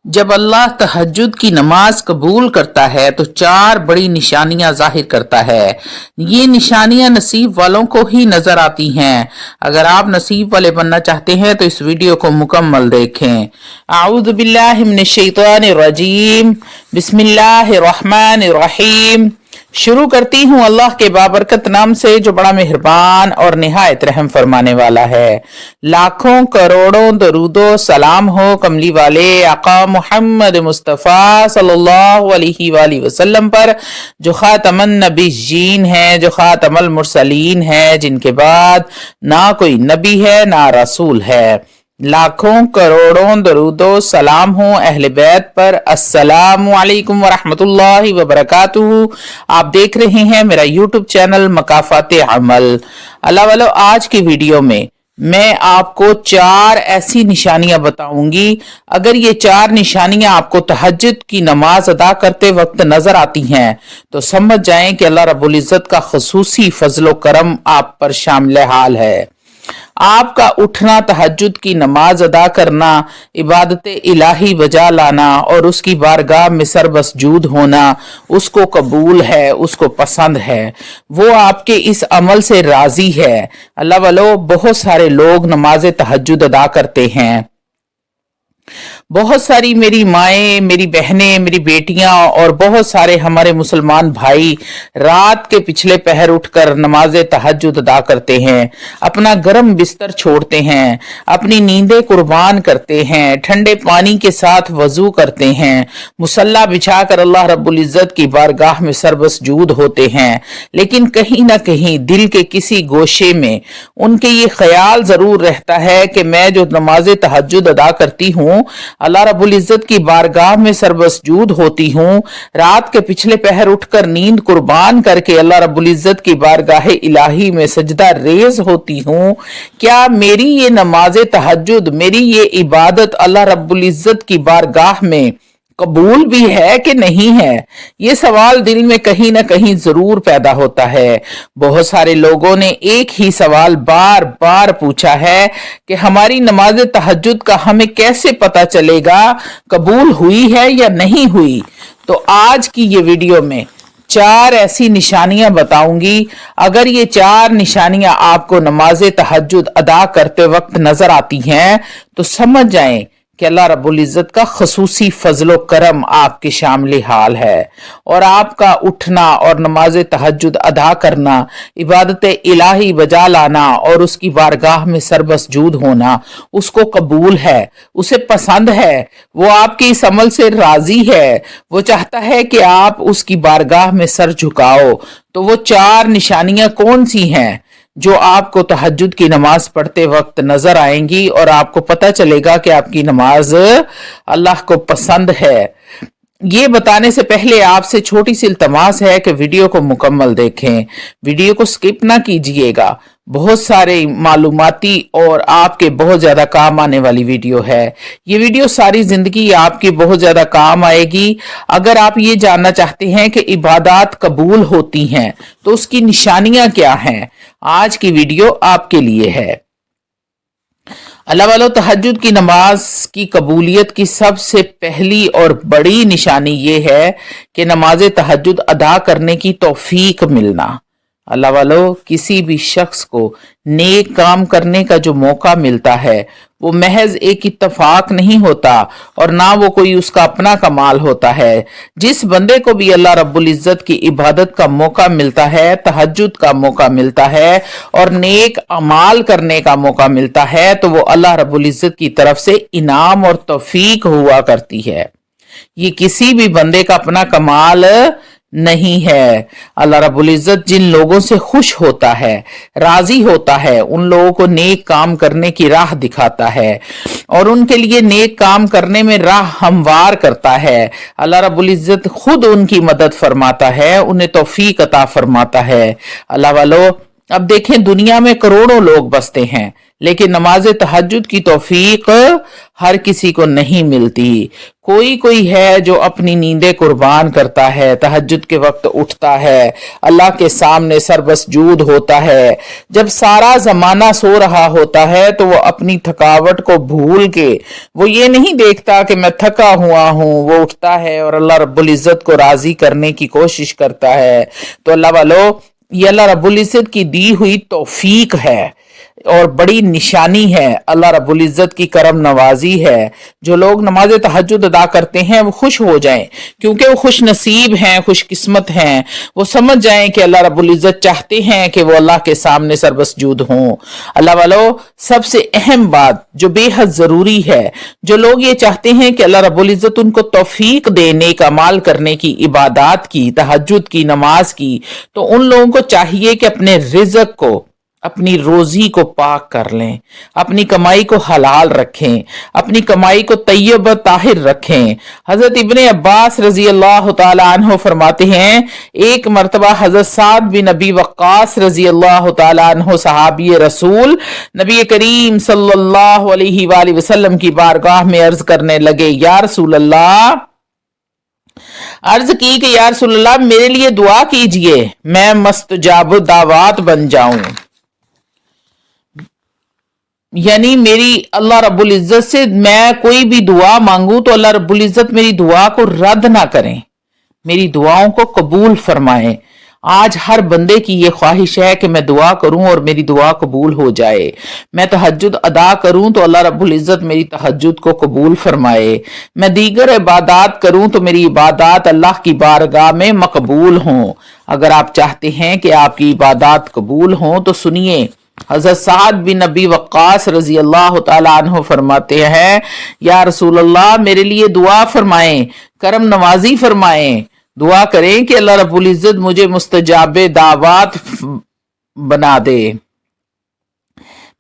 जब अल्लाह तहज्जुद की नमाज कबूल करता है तो चार बड़ी निशानियां जाहिर करता है। ये निशानियां नसीब वालों को ही नजर आती हैं। अगर आप नसीब वाले बनना चाहते हैं तो इस वीडियो को मुकम्मल देखें। आऊज़ु बिल्लाहि मिनश शैतानिर रजीम, बिस्मिल्लाहिर रहमानिर रहीम। शुरू करती हूँ अल्लाह के बाबरकत नाम से जो बड़ा मेहरबान और निहायत रहम फरमाने वाला है। लाखों करोड़ों दरूदो सलाम हो कमली वाले आका मोहम्मद मुस्तफ़ा सल्लल्लाहु अलैहि वसल्लम पर, जो खातमन नबीयीन है, जो खातमुल मुरसलीन है, जिनके बाद ना कोई नबी है ना रसूल है। लाखों करोड़ों दरूदो सलाम हो अहले बैत पर। अस्सलामु अलैकुम वरहमतुल्लाहि वबरकातुहू। आप देख रहे हैं मेरा यूट्यूब चैनल मकाफाते अमल। अल्लाह वालो, आज की वीडियो में मैं आपको चार ऐसी निशानियां बताऊंगी। अगर ये चार निशानियां आपको तहज्जुद की नमाज अदा करते वक्त नजर आती हैं तो समझ जाएं कि अल्लाह रब्बुल इज्जत का खुसूसी फजलो करम आप पर शामिल हाल है। आपका उठना, तहज्जुद की नमाज अदा करना, इबादत इलाही बजा लाना और उसकी बारगाह में सरबसजूद होना उसको कबूल है, उसको पसंद है, वो आपके इस अमल से राजी है। अल्लाह वालो, बहुत सारे लोग नमाज तहज्जुद अदा करते हैं। बहुत सारी मेरी माएँ, मेरी बहनें, मेरी बेटियां और बहुत सारे हमारे मुसलमान भाई रात के पिछले पहर उठकर नमाज तहज्जुद अदा करते हैं, अपना गर्म बिस्तर छोड़ते हैं, अपनी नींदें कुर्बान करते हैं, ठंडे पानी के साथ वजू करते हैं, मुसल्ला बिछाकर अल्लाह रब्बुल इज्जत की बारगाह में सरबसजूद होते हैं। लेकिन कहीं ना कहीं दिल के किसी गोशे में उनके ये ख्याल जरूर रहता है कि मैं जो नमाज तहज्जुद अदा करती हूँ, अल्लाह रब्बुल इज्जत की बारगाह में सरबसजूद होती हूँ, रात के पिछले पहर उठकर नींद कुर्बान करके अल्लाह रब्बुल इज्जत की बारगाह इलाही में सजदा रेज होती हूँ, क्या मेरी ये नमाज तहज्जुद, मेरी ये इबादत अल्लाह रब्बुल इज्जत की बारगाह में कबूल भी है कि नहीं है? ये सवाल दिल में कहीं ना कहीं जरूर पैदा होता है। बहुत सारे लोगों ने एक ही सवाल बार बार पूछा है कि हमारी नमाज तहज्जुद का हमें कैसे पता चलेगा कबूल हुई है या नहीं हुई। तो आज की ये वीडियो में चार ऐसी निशानियां बताऊंगी। अगर ये चार निशानियां आपको नमाज तहज्जुद अदा करते वक्त नजर आती हैं तो समझ जाएं कि अल्लाह रब्बुल इज्जत का खसूसी फजलो करम आपके शामिल हाल है और आपका उठना और नमाज तहज्जुद अदा करना, इबादत इलाही बजा लाना और उसकी बारगाह में सरबसजूद होना उसको कबूल है, उसे पसंद है, वो आपके इस अमल से राजी है, वो चाहता है कि आप उसकी बारगाह में सर झुकाओ। तो वो चार निशानियां कौन सी हैं जो आपको तहज्जुद की नमाज पढ़ते वक्त नजर आएंगी और आपको पता चलेगा कि आपकी नमाज अल्लाह को पसंद है। ये बताने से पहले आपसे छोटी सी इल्तमास है कि वीडियो को मुकम्मल देखें, वीडियो को स्किप ना कीजिएगा। बहुत सारे मालूमाती और आपके बहुत ज्यादा काम आने वाली वीडियो है। ये वीडियो सारी जिंदगी आपकी बहुत ज्यादा काम आएगी। अगर आप ये जानना चाहते हैं कि इबादत कबूल होती हैं तो उसकी निशानियां क्या हैं, आज की वीडियो आपके लिए है। अल्लाह वालों, तहज्जुद की नमाज की कबूलियत की सबसे पहली और बड़ी निशानी ये है कि नमाज तहज्जुद अदा करने की तौफीक मिलना। अल्लाह वालों, किसी भी शख्स को नेक काम करने का जो मौका मिलता है वो महज एक इत्तफाक नहीं होता और ना वो कोई उसका अपना कमाल होता है। जिस बंदे को भी अल्लाह रब्बुल इज्जत की इबादत का मौका मिलता है, तहज्जुद का मौका मिलता है और नेक अमाल करने का मौका मिलता है तो वो अल्लाह रब्बुल इज्जत की तरफ से इनाम और तौफीक हुआ करती है। ये किसी भी बंदे का अपना कमाल नहीं है। अल्लाह रब्बुल इज्जत जिन लोगों से खुश होता है, राजी होता है, उन लोगों को नेक काम करने की राह दिखाता है और उनके लिए नेक काम करने में राह हमवार करता है। अल्लाह रब्बुल इज्जत खुद उनकी मदद फरमाता है, उन्हें तौफीक अता फरमाता है। अल्लाह वालों, अब देखें, दुनिया में करोड़ों लोग बसते हैं, लेकिन नमाज तहज्जुद की तौफीक हर किसी को नहीं मिलती। कोई कोई है जो अपनी नींदें कुर्बान करता है, तहज्जुद के वक्त उठता है, अल्लाह के सामने सरबसजूद होता है। जब सारा जमाना सो रहा होता है तो वो अपनी थकावट को भूल के, वो ये नहीं देखता कि मैं थका हुआ हूं, वो उठता है और अल्लाह रब्बुल इज्जत को राजी करने की कोशिश करता है। तो अल्लाह वालों, ये अल्लाह रब्बुल इज्जत की दी हुई तौफीक है और बड़ी निशानी है, अल्लाह रब्बुल इज्जत की करम नवाजी है। जो लोग नमाज तहज्जुद अदा करते हैं वो खुश हो जाएं, क्योंकि वो खुश नसीब हैं, खुश किस्मत हैं। वो समझ जाएं कि अल्लाह रब्बुल इज्जत चाहते हैं कि वो अल्लाह के सामने सरबसजूद हों। अल्लाह वालों, सबसे अहम बात जो बेहद जरूरी है, जो लोग ये चाहते हैं कि अल्लाह रब्बुल इज्जत उनको तौफीक दे नेक अमाल करने की, इबादत की, तहज्जुद की, नमाज की, तो उन लोगों को चाहिए कि अपने रिज़्क को, अपनी रोजी को पाक कर लें, अपनी कमाई को हलाल रखें, अपनी कमाई को तैयब ताहिर रखें। हजरत इब्ने अब्बास रजी अल्लाह तआला अन्हु फरमाते हैं, एक मरतबा हजरत साद बिन अबी वक्कास रजी अल्लाह तआला अन्हु सहाबी रसूल नबी करीम सल्लल्लाहु अलैहि वसल्लम की बारगाह में अर्ज करने लगे, या रसूल अल्लाह, अर्ज की कि या रसूल अल्लाह, मेरे लिए दुआ कीजिए, मैं मस्तजाब दावत बन जाऊं। यानी मेरी अल्लाह रब्बुल इज्जत से मैं कोई भी दुआ मांगूं तो अल्लाह रब्बुल इज्जत मेरी दुआ को रद्द ना करें, मेरी दुआओं को कबूल फरमाएं। आज हर बंदे की ये ख्वाहिश है कि मैं दुआ करूं और मेरी दुआ कबूल हो जाए, मैं तहज्जुद अदा करूं तो अल्लाह रब्बुल इज्जत मेरी तहज्जुद को कबूल फरमाए, मैं दीगर इबादत करूं तो मेरी इबादत अल्लाह की बारगाह में मकबूल हों। अगर आप चाहते हैं कि आपकी इबादत कबूल हों तो सुनिए, हज़रत साद बिन अबी वक्कास रजी अल्लाह तआला अन्हु फरमाते हैं, या रसूल अल्लाह, मेरे लिए दुआ फरमाएं, करम नवाजी फरमाएं, दुआ करें कि अल्लाह रब्बुल इज्जत मुझे मुस्तजाबे दावत बना दे,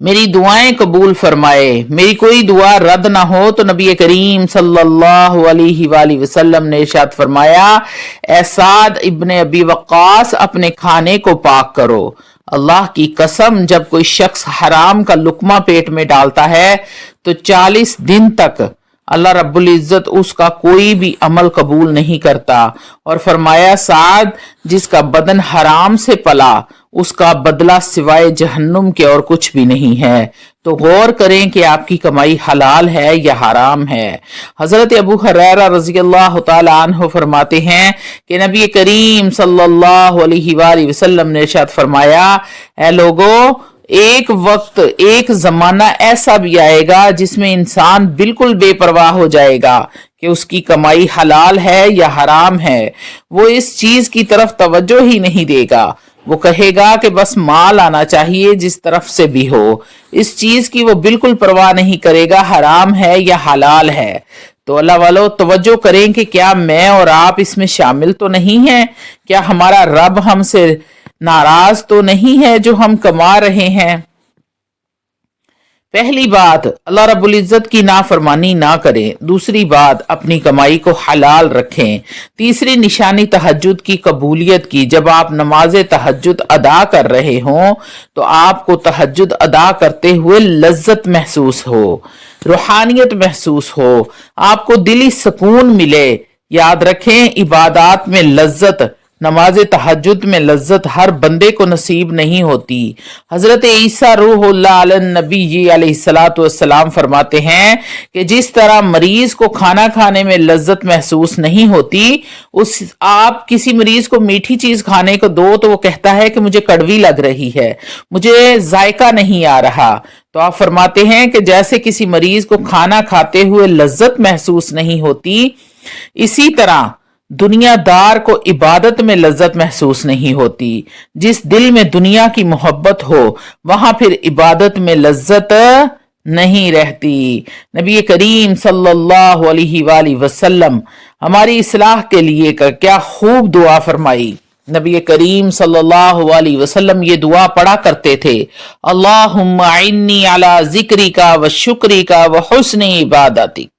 मेरी दुआएं कबूल फरमाए, मेरी कोई दुआ रद्द ना हो। तो नबी करीम सल्लल्लाहु अलैहि वसल्लम ने इरशाद फरमाया, ए साद इब्ने अबी वक्कास, अपने खाने को पाक करो। अल्लाह की कसम, जब कोई शख्स हराम का लुकमा पेट में डालता है तो 40 दिन तक अल्लाह रब्बुल इज्जत उसका कोई भी अमल कबूल नहीं करता। और फरमाया, साद, जिसका बदन हराम से पला उसका बदला सिवाय जहन्नुम के और कुछ भी नहीं है। तो गौर करें कि आपकी कमाई हलाल है या हराम है। हजरत अबू हुरैरा रज़ी अल्लाह तआला अन्हु फरमाते हैं कि नबी करीम सल्लल्लाहु अलैहि वसल्लम ने इरशाद फरमाया, ऐ लोगों, एक वक्त, एक जमाना ऐसा भी आएगा जिसमें इंसान बिल्कुल बेपरवाह हो जाएगा कि उसकी कमाई हलाल है या हराम है। वो इस चीज की तरफ तवज्जो ही नहीं देगा, वो कहेगा कि बस माल आना चाहिए जिस तरफ से भी हो। इस चीज की वो बिल्कुल परवाह नहीं करेगा हराम है या हलाल है। तो अल्लाह वालों, तवज्जो करें कि क्या मैं और आप इसमें शामिल तो नहीं हैं? क्या हमारा रब हमसे नाराज तो नहीं है जो हम कमा रहे हैं? पहली बात, अल्लाह रब्बुल इज्जत की नाफरमानी ना करें। दूसरी बात, अपनी कमाई को हलाल रखें। तीसरी निशानी तहज्जुद की कबूलियत की, जब आप नमाज तहज्जुद अदा कर रहे हों तो आपको तहज्जुद अदा करते हुए लज्जत महसूस हो, रूहानियत महसूस हो, आपको दिली सुकून मिले। याद रखें, इबादत में लज्जत, नमाज तहज्जुद में लज्जत हर बंदे को नसीब नहीं होती। हजरत ईसा रूहुल्लाह अलन नबी जी अलैहिस्सलातु वस्सलाम फरमाते हैं कि जिस तरह मरीज को खाना खाने में लज्जत महसूस नहीं होती, उस आप किसी मरीज को मीठी चीज खाने को दो तो वो कहता है कि मुझे कड़वी लग रही है, मुझे जायका नहीं आ रहा। तो आप फरमाते हैं कि जैसे किसी मरीज को खाना खाते हुए लज्जत महसूस नहीं होती, इसी तरह दुनियादार को इबादत में लज्जत महसूस नहीं होती। जिस दिल में दुनिया की मोहब्बत हो वहां फिर इबादत में लज्जत नहीं रहती। नबी करीम सल्लल्लाहु अलैहि वसल्लम हमारी इस्लाह के लिए क्या खूब दुआ फरमाई। नबी करीम सल्लल्लाहु अलैहि वसल्लम ये दुआ पढ़ा करते थे, अल्लाहुम्मा इन्नी अला जिक्रिका व शुक्रिका व हुस्नि इबादतिक।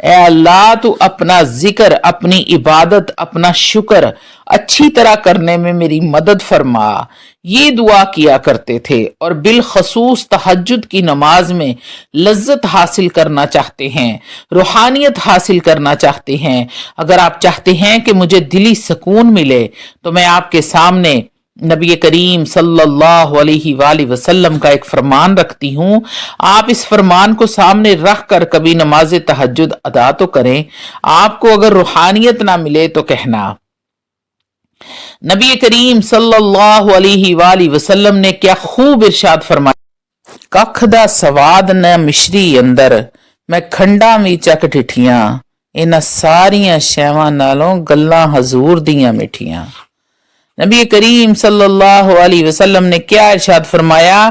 اے اللہ تو اپنا ذکر، اپنی عبادت، اپنا شکر اچھی طرح کرنے میں میری مدد فرما، یہ دعا کیا کرتے تھے۔ اور بالخصوص تہجد کی نماز میں لذت حاصل کرنا چاہتے ہیں، روحانیت حاصل کرنا چاہتے ہیں، اگر آپ چاہتے ہیں کہ مجھے دلی سکون ملے تو میں آپ کے سامنے نبی کریم صلی اللہ علیہ وآلہ وسلم کا ایک فرمان رکھتی ہوں، آپ اس فرمان کو سامنے رکھ کر کبھی نماز تہجد ادا تو کریں۔ آپ کو اگر روحانیت نہ ملے تو کہنا۔ نبی کریم صلی اللہ علیہ وآلہ وسلم نے کیا خوب ارشاد فرمایا، ککھ دا سواد نہ مشری اندر، میں کھنڈا می چک ڈٹھیاں، انہاں ساریاں شیواں نالوں گلاں حضور دیاں مٹھیاں۔ نبی کریم صلی اللہ علیہ وسلم نے کیا ارشاد فرمایا،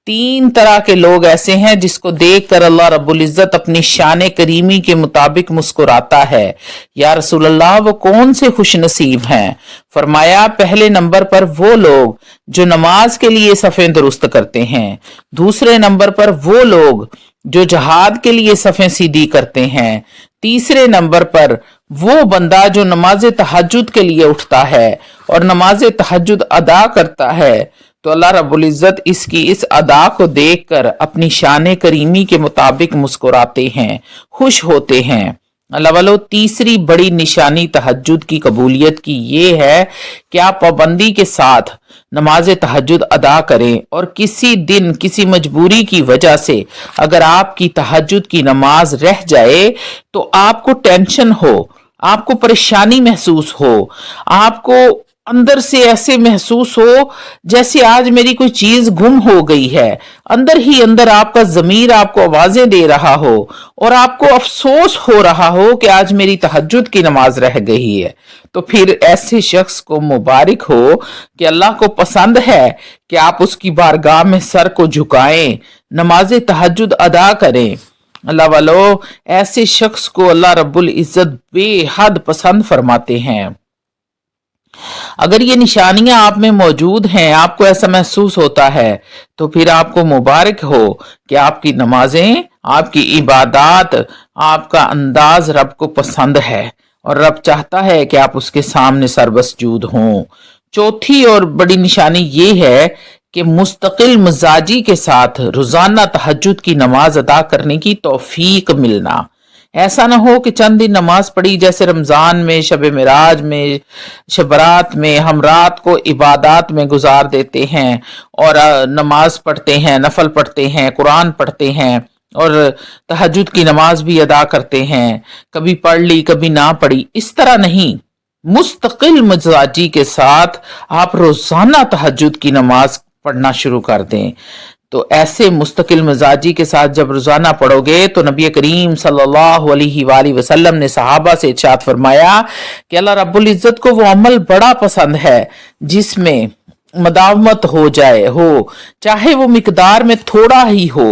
تین طرح کے لوگ ایسے ہیں جس کو دیکھ کر اللہ رب العزت اپنی شان کریمی کے مطابق مسکراتا ہے۔ یا رسول اللہ وہ کون سے خوش نصیب ہیں؟ فرمایا پہلے نمبر پر وہ لوگ جو نماز کے لیے صفیں درست کرتے ہیں، دوسرے نمبر پر وہ لوگ جو جہاد کے لیے صفیں سیدھی کرتے ہیں، تیسرے نمبر پر وہ بندہ جو نماز تہجد کے لیے اٹھتا ہے اور نماز تہجد ادا کرتا ہے، تو اللہ رب العزت اس کی اس ادا کو دیکھ کر اپنی شان کریمی کے مطابق مسکراتے ہیں، خوش ہوتے ہیں۔ اللہ والو، تیسری بڑی نشانی تہجد کی قبولیت کی یہ ہے کہ آپ پابندی کے ساتھ نماز تہجد ادا کریں، اور کسی دن کسی مجبوری کی وجہ سے اگر آپ کی تہجد کی نماز رہ جائے تو آپ کو ٹینشن ہو، آپ کو پریشانی محسوس ہو، آپ کو اندر سے ایسے محسوس ہو جیسے آج میری کوئی چیز گم ہو گئی ہے، اندر ہی اندر آپ کا ضمیر آپ کو آوازیں دے رہا ہو اور آپ کو افسوس ہو رہا ہو کہ آج میری تہجد کی نماز رہ گئی ہے، تو پھر ایسے شخص کو مبارک ہو کہ اللہ کو پسند ہے کہ آپ اس کی بارگاہ میں سر کو جھکائیں، نماز تہجد ادا کریں۔ اللہ والو، ایسے شخص کو اللہ رب العزت بے حد پسند فرماتے ہیں۔ اگر یہ نشانیاں آپ میں موجود ہیں، آپ کو ایسا محسوس ہوتا ہے، تو پھر آپ کو مبارک ہو کہ آپ کی نمازیں، آپ کی عبادات، آپ کا انداز رب کو پسند ہے اور رب چاہتا ہے کہ آپ اس کے سامنے سربسجود ہوں۔ چوتھی اور بڑی نشانی یہ ہے کہ مستقل مزاجی کے ساتھ روزانہ تہجد کی نماز ادا کرنے کی توفیق ملنا۔ ایسا نہ ہو کہ چند دن نماز پڑھی، جیسے رمضان میں، شب معراج میں، شب برات میں ہم رات کو عبادات میں گزار دیتے ہیں اور نماز پڑھتے ہیں، نفل پڑھتے ہیں، قرآن پڑھتے ہیں اور تہجد کی نماز بھی ادا کرتے ہیں، کبھی پڑھ لی کبھی نہ پڑھی، اس طرح نہیں۔ مستقل مزاجی کے ساتھ آپ روزانہ تہجد کی نماز پڑھنا شروع کر دیں۔ تو ایسے مستقل مزاجی کے ساتھ جب روزانہ پڑھو گے تو نبی کریم صلی اللہ علیہ وآلہ وسلم نے صحابہ سے ارشاد فرمایا کہ اللہ رب العزت کو وہ عمل بڑا پسند ہے جس میں مداومت ہو جائے، چاہے وہ مقدار میں تھوڑا ہی ہو،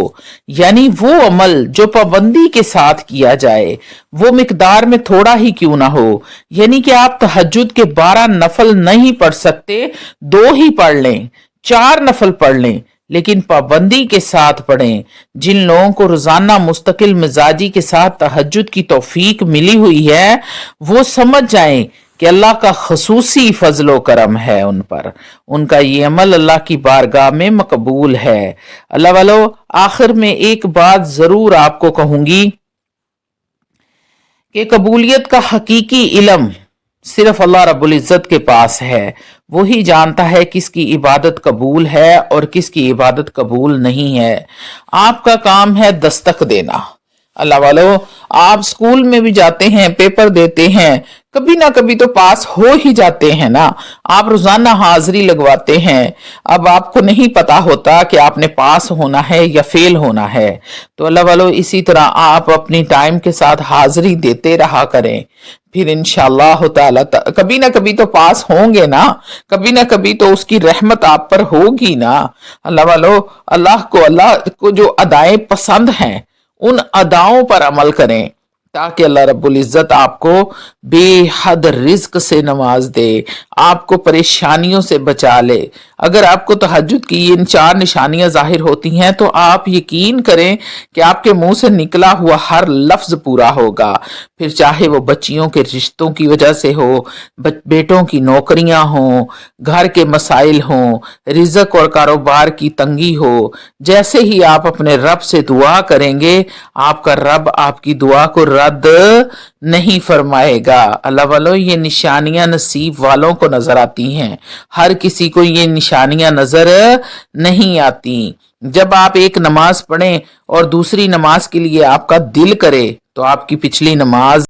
یعنی وہ عمل جو پابندی کے ساتھ کیا جائے وہ مقدار میں تھوڑا ہی کیوں نہ ہو، یعنی کہ آپ تہجد کے 12 نفل نہیں پڑھ سکتے، 2 ہی پڑھ لیں، 4 نفل پڑھ لیں، لیکن پابندی کے ساتھ پڑھیں۔ جن لوگوں کو روزانہ مستقل مزاجی کے ساتھ تہجد کی توفیق ملی ہوئی ہے وہ سمجھ جائیں کہ اللہ کا خصوصی فضل و کرم ہے ان پر، ان کا یہ عمل اللہ کی بارگاہ میں مقبول ہے۔ اللہ والو، آخر میں ایک بات ضرور آپ کو کہوں گی کہ قبولیت کا حقیقی علم صرف اللہ رب العزت کے پاس ہے، وہی جانتا ہے کس کی عبادت قبول ہے اور کس کی عبادت قبول نہیں ہے۔ آپ کا کام ہے دستک دینا۔ اللہ والو، آپ سکول میں بھی جاتے ہیں، پیپر دیتے ہیں، کبھی نہ کبھی تو پاس ہو ہی جاتے ہیں نا، آپ روزانہ حاضری لگواتے ہیں، اب آپ کو نہیں پتا ہوتا کہ آپ نے پاس ہونا ہے یا فیل ہونا ہے، تو اللہ والو اسی طرح آپ اپنی ٹائم کے ساتھ حاضری دیتے رہا کریں، پھر انشاءاللہ تعالی کبھی نہ کبھی تو پاس ہوں گے نا، کبھی نہ کبھی تو اس کی رحمت آپ پر ہوگی نا۔ اللہ والو، اللہ کو جو ادائیں پسند ہیں ان اداؤں پر عمل کریں تاکہ اللہ رب العزت آپ کو بے حد رزق سے نواز دے، آپ کو پریشانیوں سے بچا لے۔ اگر آپ کو تہجد کی ان 4 نشانیاں ظاہر ہوتی ہیں تو آپ یقین کریں کہ آپ کے منہ سے نکلا ہوا ہر لفظ پورا ہوگا، پھر چاہے وہ بچیوں کے رشتوں کی وجہ سے ہو، بیٹوں کی نوکریاں ہوں، گھر کے مسائل ہوں، رزق اور کاروبار کی تنگی ہو۔ جیسے ہی آپ اپنے رب سے دعا کریں گے، آپ کا رب آپ کی دعا کو رد نہیں فرمائے گا۔ اللہ والو، یہ نشانیاں نصیب والوں کو نظر آتی ہیں، ہر کسی کو یہ نشانیاں نظر نہیں آتی۔ جب آپ ایک نماز پڑھیں اور دوسری نماز کے لیے آپ کا دل کرے تو آپ کی پچھلی نماز